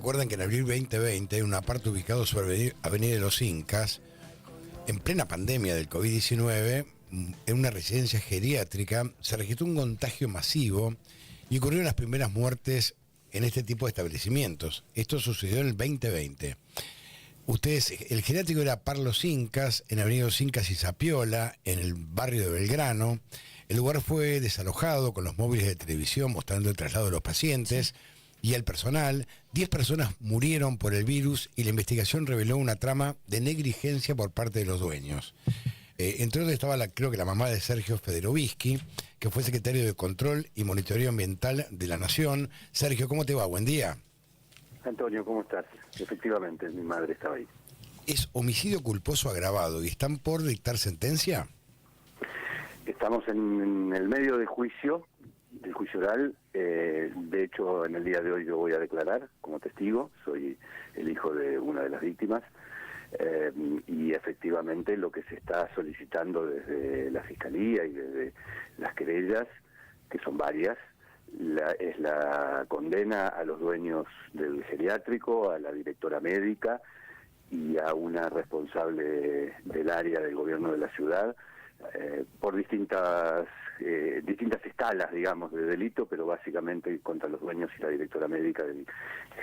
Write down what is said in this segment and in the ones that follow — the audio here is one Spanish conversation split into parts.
acuerdan que en abril 2020, en una parte ubicado sobre Avenida de los Incas, en plena pandemia del COVID-19, en una residencia geriátrica, se registró un contagio masivo y ocurrieron las primeras muertes en este tipo de establecimientos. Esto sucedió en el 2020. Ustedes, el geriátrico era Par Los Incas, en Avenida Los Incas y Zapiola, en el barrio de Belgrano. El lugar fue desalojado con los móviles de televisión mostrando el traslado de los pacientes y el personal. 10 personas murieron por el virus y la investigación reveló una trama de negligencia por parte de los dueños. Entre otros estaba, creo que la mamá de Sergio Federovisky, que fue secretario de Control y Monitoreo Ambiental de la Nación. Sergio, ¿cómo te va? Buen día. Antonio, ¿cómo estás? Efectivamente, mi madre estaba ahí. ¿Es homicidio culposo agravado y están por dictar sentencia? Estamos en el medio del juicio oral. De hecho, en el día de hoy yo voy a declarar como testigo. Soy el hijo de una de las víctimas. Y efectivamente lo que se está solicitando desde la Fiscalía y desde las querellas, que son varias, es la condena a los dueños del geriátrico, a la directora médica y a una responsable del área del gobierno de la ciudad, por distintas escalas, digamos, de delito, pero básicamente contra los dueños y la directora médica del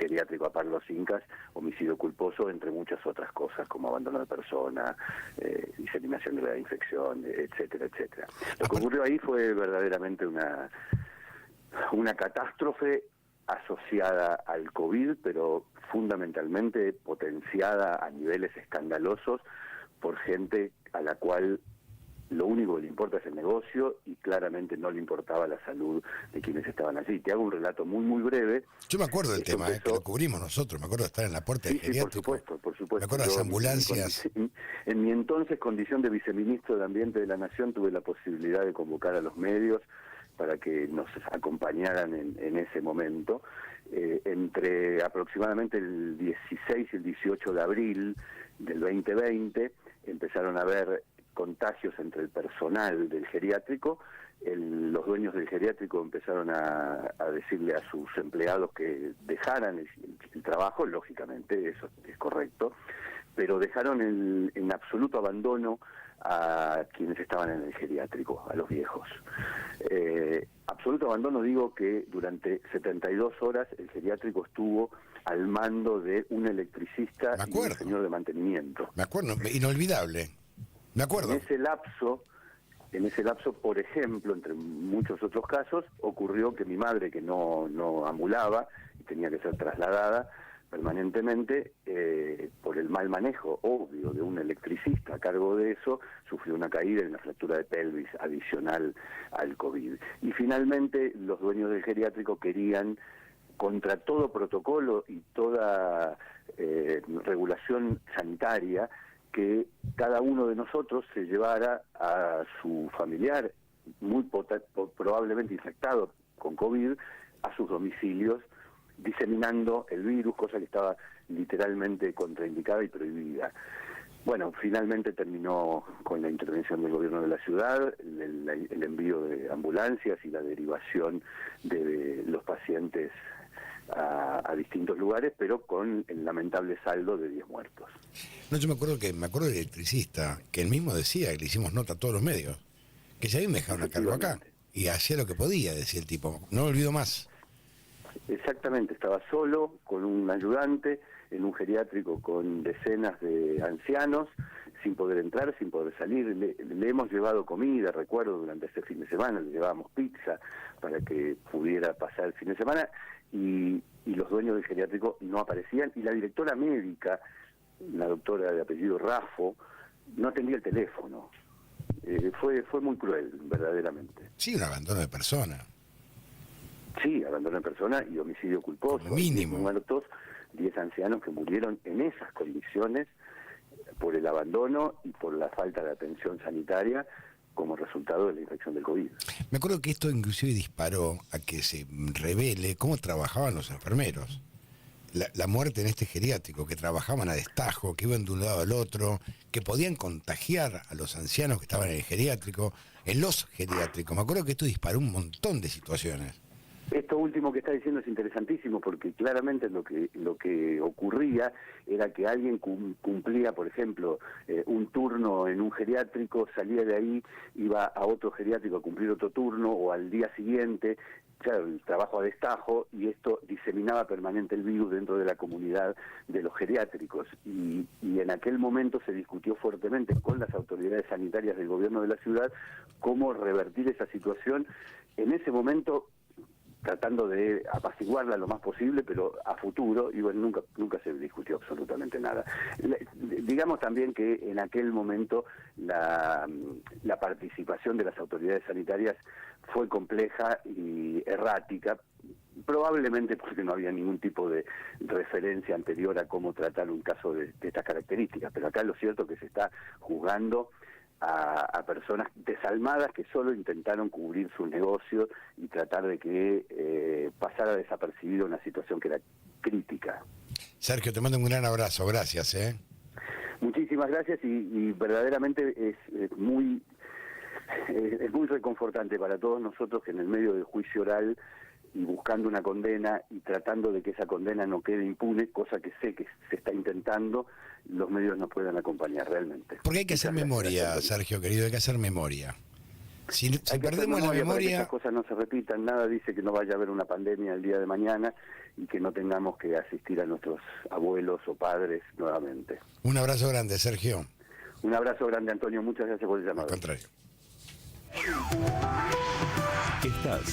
geriátrico Par Los Incas, homicidio culposo, entre muchas otras cosas, como abandono de persona, diseminación de la infección, etcétera, etcétera. Lo que ocurrió ahí fue verdaderamente una catástrofe asociada al COVID, pero fundamentalmente potenciada a niveles escandalosos por gente a la cual lo único que le importa es el negocio y claramente no le importaba la salud de quienes estaban allí. Te hago un relato muy, muy breve. Yo me acuerdo del tema, que lo cubrimos nosotros, me acuerdo de estar en la puerta del geriátrico. Sí, por supuesto. Me acuerdo de las ambulancias. En mi entonces condición de viceministro de Ambiente de la Nación tuve la posibilidad de convocar a los medios para que nos acompañaran en ese momento. Entre aproximadamente el 16 y el 18 de abril del 2020 empezaron a haber contagios entre el personal del geriátrico. Los dueños del geriátrico empezaron a decirle a sus empleados que dejaran el trabajo, lógicamente, eso es correcto, pero dejaron en absoluto abandono a quienes estaban en el geriátrico, a los viejos. Absoluto abandono, digo que durante 72 horas el geriátrico estuvo al mando de un electricista y un señor de mantenimiento. Me acuerdo, inolvidable. Me acuerdo. En ese lapso, por ejemplo, entre muchos otros casos, ocurrió que mi madre, que no ambulaba y tenía que ser trasladada permanentemente, por el mal manejo, obvio, de un electricista a cargo de eso, sufrió una caída y una fractura de pelvis adicional al COVID. Y finalmente, los dueños del geriátrico querían, contra todo protocolo y toda regulación sanitaria, que cada uno de nosotros se llevara a su familiar, muy probablemente infectado con COVID, a sus domicilios, diseminando el virus, cosa que estaba literalmente contraindicada y prohibida. Bueno, finalmente terminó con la intervención del gobierno de la ciudad, el envío de ambulancias y la derivación de los pacientes a distintos lugares, pero con el lamentable saldo de 10 muertos. No, yo me acuerdo del electricista, que él mismo decía, que le hicimos nota a todos los medios, que ya me dejaron a cargo acá, y hacía lo que podía, decía el tipo, no lo olvido más. Exactamente, estaba solo, con un ayudante, en un geriátrico con decenas de ancianos, sin poder entrar, sin poder salir. Le hemos llevado comida, recuerdo, durante este fin de semana, le llevábamos pizza para que pudiera pasar el fin de semana, y los dueños del geriátrico no aparecían, y la directora médica, la doctora de apellido Raffo, no atendía el teléfono. Fue muy cruel, verdaderamente. Sí, un abandono de persona. Sí, abandono de persona y homicidio culposo. Mínimo. 10 muertos, 10 ancianos que murieron en esas condiciones por el abandono y por la falta de atención sanitaria como resultado de la infección del COVID. Me acuerdo que esto inclusive disparó a que se revele cómo trabajaban los enfermeros. La muerte en este geriátrico, que trabajaban a destajo, que iban de un lado al otro, que podían contagiar a los ancianos que estaban en el geriátrico, en los geriátricos. Me acuerdo que esto disparó un montón de situaciones. Esto último que está diciendo es interesantísimo porque claramente lo que ocurría era que alguien cumplía, por ejemplo, un turno en un geriátrico, salía de ahí, iba a otro geriátrico a cumplir otro turno o al día siguiente, claro, el trabajo a destajo, y esto diseminaba permanente el virus dentro de la comunidad de los geriátricos. Y en aquel momento se discutió fuertemente con las autoridades sanitarias del gobierno de la ciudad cómo revertir esa situación. En ese momento tratando de apaciguarla lo más posible, pero a futuro, y bueno, nunca se discutió absolutamente nada. Digamos también que en aquel momento la participación de las autoridades sanitarias fue compleja y errática, probablemente porque no había ningún tipo de referencia anterior a cómo tratar un caso de estas características, pero acá lo cierto es que se está juzgando a personas desalmadas que solo intentaron cubrir su negocio y tratar de que pasara desapercibida una situación que era crítica. Sergio, te mando un gran abrazo, gracias. Muchísimas gracias y verdaderamente es muy reconfortante para todos nosotros que en el medio del juicio oral y buscando una condena y tratando de que esa condena no quede impune, cosa que sé que se está intentando, los medios nos puedan acompañar realmente. Porque hay que hacer memoria, Sergio, querido, hay que hacer memoria. Si perdemos la memoria... Para que estas cosas no se repitan, nada dice que no vaya a haber una pandemia el día de mañana y que no tengamos que asistir a nuestros abuelos o padres nuevamente. Un abrazo grande, Sergio. Un abrazo grande, Antonio, muchas gracias por el llamado. Al contrario. Estás